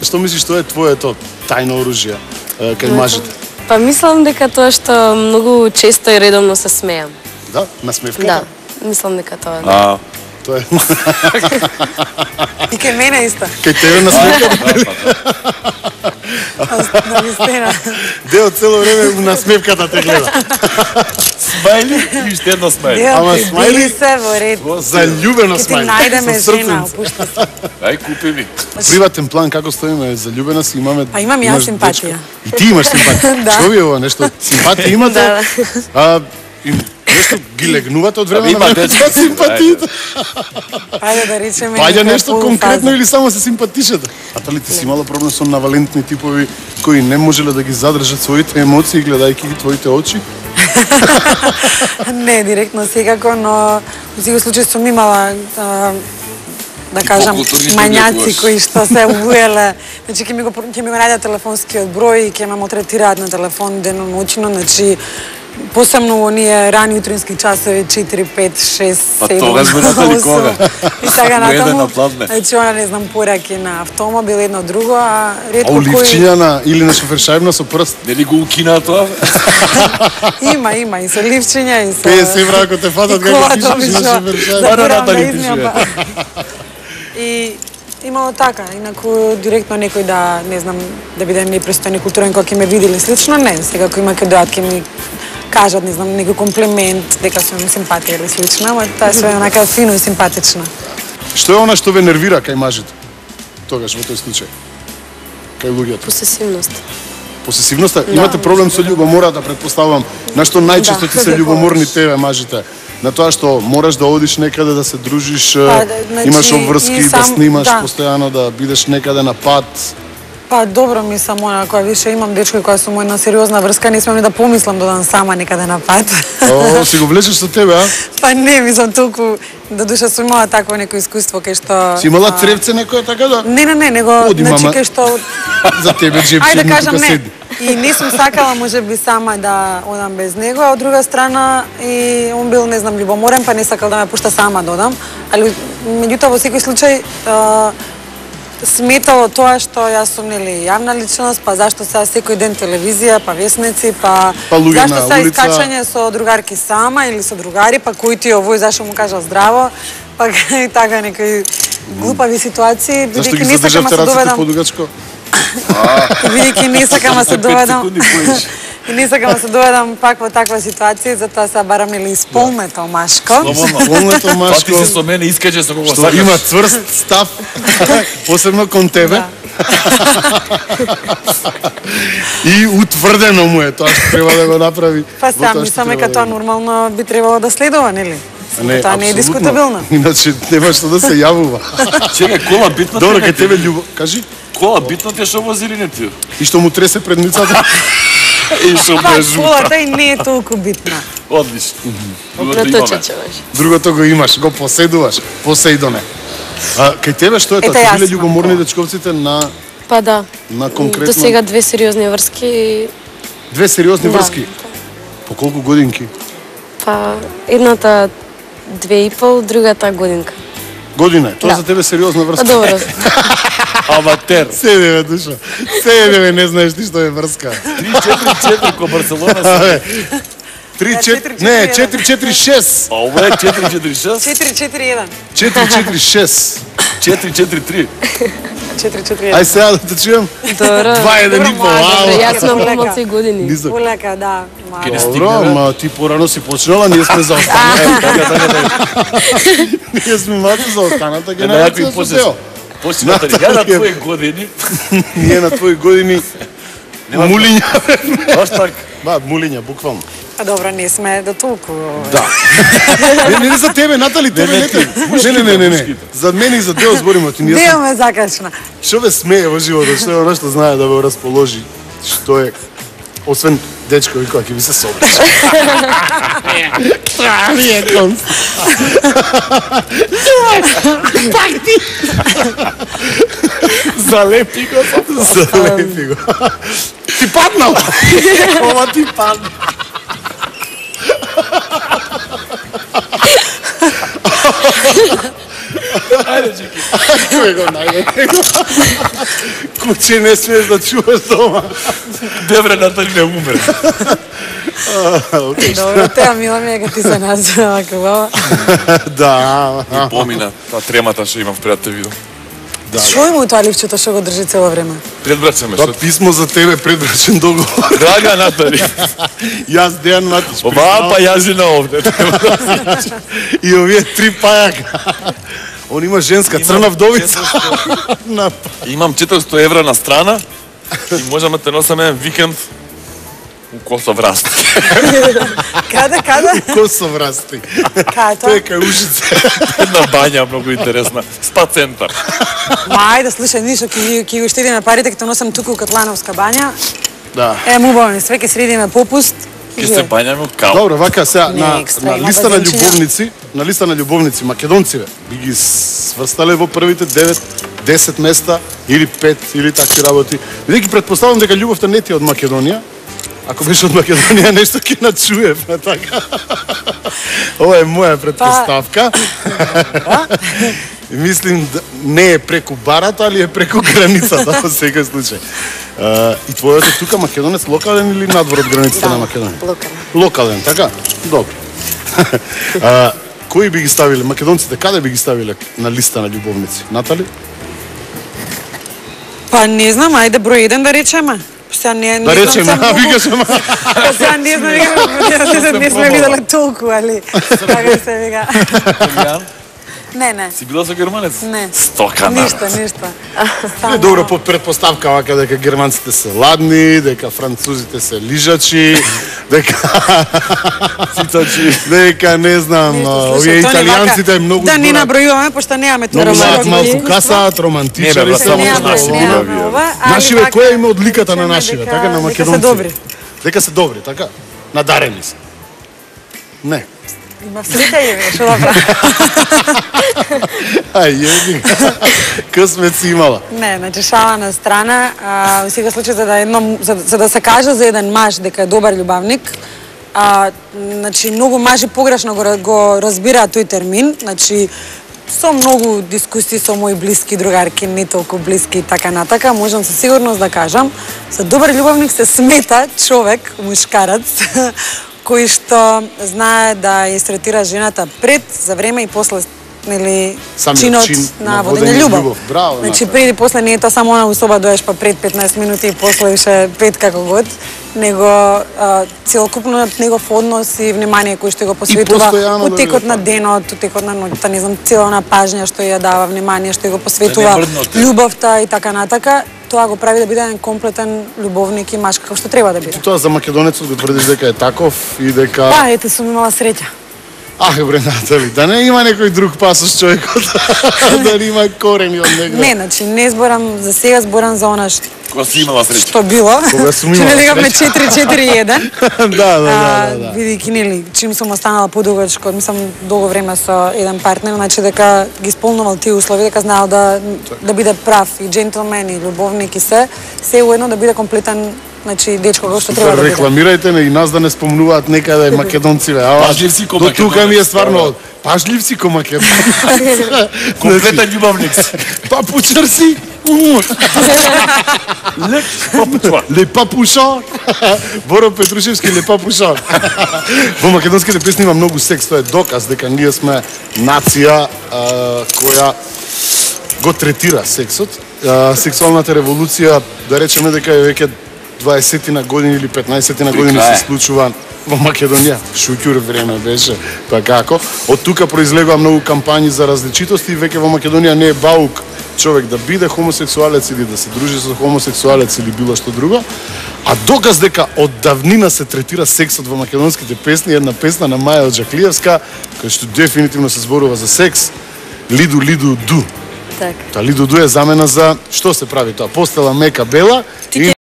Што мислиш, што е твоето тајно оружје кај мажите? Па мислам дека тоа што многу често и редовно се смеам. Да, насмевката? Да, мислам дека тоа е. Тоа е. И кај мене исто. Кај тебе насмевката? На вистина. Део цело време насмевката те гледа. Смајли и уште едно смајли. Ама Били смајли се во ред. заљубено Ке ти смајли. најдеме со жена, срценце. опушта се. Ај, купи ми. Приватен план, како стоиме, заљубена си, имаме... Па имам јас имаш симпатија. дечко. И ти имаш симпатија. Да. Што ви е ова нешто? Симпатија имате? Да. И нешто ги легнувате од време на Има време дечко. со симпатиите. Ајде да речеме. Паѓа некоја нешто полуфаза. конкретно или само се симпатишете? Атали ти си имала проблем со навалентни типови кои не можеле да ги задржат своите емоции гледајќи ги твоите очи? Не, директно секако, но во секој случај сум имала да кажам по-културни мањаци што кои што се уеле. Значи ќе ми го најдат телефонскиот број и ќе ме мотретираат на телефон деноноќно, значи посебно оние рани утрински часови 4, 5, 6, 7. Па тогаш бе Натали кога? И сега Во еден натаму, напладне. значи она не знам пораки на автомобил едно друго, а А ретко оливчиња на или на шофершајбна со прст? Нели го укина тоа? Има и со ливчиња и со 50 евра ако те фатат како колата пишеш ми на што шофершајбна. заборам да Натали измијам, па. И имало така, инаку директно некој да, не знам, да биде непристоен и културен кој ќе ме види или слично, не, сега кој има ќе дојат ќе ми кажат, не знам, некој комплимент дека сум симпатија или слично, ама тоа е све онака фино и симпатично. Што е она што ве нервира кај мажите? Тогаш во тој случај. Кај луѓето. Посесивност. Посесивноста, имате проблем со љубомората, предпоставувам. На што најчесто ти се љубоморни тебе мажите? На тоа што мораш да одиш некаде да се дружиш, значи, имаш обврски, и да сам- снимаш да. постојано, да бидеш некаде на пат. Па добро ми сам она, која више имам дечко која сум една сериозна врска, не смеам ни да помислам да одам сама некаде на пат. О, си го влечеш со тебе, а? Па не, мислам толку, да душа сум имала такво некој искуство кај што... Си имала тревце некоја така да? Не, него, Оди, значи мама. кај што... За тебе джепче, Ајде да кажам тука не. седи. И не сум сакала може би сама да одам без него, а од друга страна и он бил, не знам, љубоморен, па не сакал да ме пушта сама да одам. Али меѓутоа во секој случај сметало тоа што јас сум нели јавна личност, па зашто сега секој ден телевизија, па весници, па луѓе зашто на сега улица. искачање со другарки сама или со другари, па кој ти овој зашто му кажа здраво, па и така некои глупави ситуации, Зашто ги бидејќи не сакам да задржавте се раците доведам. подугачко? Бидејќи не сакам да се 5 доведам. секунди поиш. И не сакам да се доведам пак во таква ситуација, затоа се барам нели исполнето машко. Слободно. Волното Па ти машко, се со мене искаче со кого што сакаш. има цврст став, посебно кон тебе. И утврдено му е тоа што треба да го направи. Па во сега тоа што мислам треба дека да тоа го- нормално би требало да следува, нели? Тоа не е апсолутно. дискутабилно. Иначе нема што да се јавува. Чекај, кола битно Добро, ти е, кај тебе љубо... Кажи? Кола битно ти е што вози или не ти? И што му тресе предницата? И што Па бежу. колата и не е толку битна. Одлично. Другото имаме. Проточече беше. Другото го имаш, го поседуваш. Посейдоне. А кај тебе што е Ете, тоа? јас Ти биле имам љубоморни кола. дечковците на Па да. конкретно... До сега 2 сериозни врски. Две сериозни Да. врски? По колку годинки? Па едната 2,5, другата годинка. Година е. Тоа Да. за тебе сериозна Па врска. добро. Аматер. Седе бе, душа. Седе бе, не знаеш ти што е врска. 3-4-4 ко Барселона. Абе. 3-4... 4-4-1. Не, 4-4-6. А ова е 4-4-6. 4-4-1. 4-4-6. 4-4-3. 4-4-1. Ај сега да те чуjem. Добро. 2-1 и по. Добро, ау. јас имам помалци години. Низак. Улека, да. Ке не Мало. стигне, Добро, бе. ма ти порано си почнала, ние сме заостанати. Ние сме малку заостаната На генерација някои со после... Тео. После Натали, ја на твои години. Ние на твои години мулиња. Баш така. Ба, мулиња, буквално. А добро, не сме до толку. Да. Не за тебе, Натали, тебе не те. Не. За мене и за Део збориме, ти ние сме. Део ме закачна. Што ве смее во животот, што е оно што знае да ве расположи, што е, освен дечкови која ќе ви се собриш. Прави е конц. Пак ти. Залепи го. Залепи го. Ти паднал. Ова ти падна. Ајде, Чики. Кој го најде? Куче не смееш да чуваш дома. Девре, Натали не умре. Добро, теа мила ми е кога ти се назва како баба. Да. Помина, та тремата што имам пред те видам. Што има у тоа ливчето што го држи цело време? Предбрачаме Тоа што. писмо за тебе предбрачен договор. Драга Натали. Јас Дејан Матич. Ова па јазина овде. И овие 3 пајака. Он има женска црна вдовица. На Имам 400 евра на страна и можеме да те носаме викенд у Косов раст. Каде? Косов расти. Кај Тоа е тоа? кај Ушице. Една бања многу интересна. Спа центар. Ајде, слушај, ништо ќе го штедиме парите, ќе носам туку у Катлановска бања. Да. Убаво, све ќе средиме попуст. Ке се бањаме у кал. Добро, вака сега Не, на екстра, има листа на базенчиња. љубовници, македонци би ги сврстале во првите 9-10 места или 5 или такви работи. Бидејќи претпоставам дека љубовта не ти е од Македонија. Ако беше од Македонија, нешто ќе начуев, така. Ова е моја претпоставка. Мислим, не е преку барата, али е преку границата во секој случај. И твојот е тука македонец локален или надвор од границата на Македонија? Локален. Локален, така? Добро. Кои би ги ставиле, македонците, каде би ги ставиле на листа на љубовници? Натали? Па не знам, ајде број 1 да речеме. Сега не Да знам речеме, се многу. викаш, ама. Па сега не знам, не сме виделе толку, али така се вика. Италијан? Не. Си била со германец? Не. 100 канадаc. Ништо. Е добро под претпоставка вака дека германците се ладни, дека французите се лижачи, дека дека не знам, овие италијанците многу да не зборат. набројуваме пошто немаме тоа Многу романтики. малку касаат, романтичари Не, се. бе, само Немаме ова. али Нашиве, вака која има одликата на речеме нашиве, дека- така на дека се македонци? добри. Дека се добри, така? Надарени се. Не. Има среќа и што да правам. Ај, јеби. Късмет си имала. Не, значи шала на страна, во секој случај за да се каже за еден маж дека е добар љубавник, значи многу мажи погрешно го разбираат тој термин, значи со многу дискусии со мои блиски другарки, не толку блиски и така натака, можам со сигурност да кажам, за добар љубавник се смета човек, мушкарац, кој што знае да ја третира жената пред, за време и после нели Самиот чинот чин на на водење водење љубов. љубов. Браво, Значи Ната. пред и после не е тоа само она у соба доеш па пред 15 минути и после ше 5 како год, него целокупниот негов однос и внимание кој што го посветува постојано у да текот биде на така. денот, у текот на ноќта, не знам, цела она пажња што ја дава, внимание што ја го посветува, мрдноте. љубовта и така натака, тоа го прави да биде еден комплетен љубовник и маж како што треба да биде. Тоа за македонецот го тврдиш дека е таков и дека... Па, ете, сум имала среќа. Бре, Натали, да не има некој друг пасош човекот, да не има корени од негде. Не, значи не зборам за сега, зборам за она Кога си имала среќа. што било. Кога сум Че имала не легавме среќа. 4-4-1. Да. Бидејќи нели, чим сум останала подугачко, мислам долго време со еден партнер, значи дека ги исполнувал тие услови, дека знаел да биде прав и джентлмен и љубовник и се уедно да биде комплетен, значи дечко како што треба да биде. Рекламирајте не и нас да не спомнуваат некаде македонциве. Пажливци ко До тука македонец. ми е стварно пажливци ко македонци. Комплетен љубавник. Папучар си. Лек папучва. Ле папушар. Боро Петрушевски ле папушар. Во македонските песни има многу секс, тоа е доказ дека ние сме нација која го третира сексот. Сексуалната револуција, да речеме дека е веќе 20 на години или 15 на години крај. се случува во Македонија. Шуќур време беше, па како. Од тука произлегува многу кампањи за различитост и веќе во Македонија не е баук човек да биде хомосексуалец или да се дружи со хомосексуалец или било што друго. А доказ дека од давнина се третира сексот во македонските песни, една песна на Маја Оџаклиевска, која што дефинитивно се зборува за секс, Лиду, Лиду, Ду. Така. Та Лиду Ду е замена за што се прави тоа? Постела мека бела и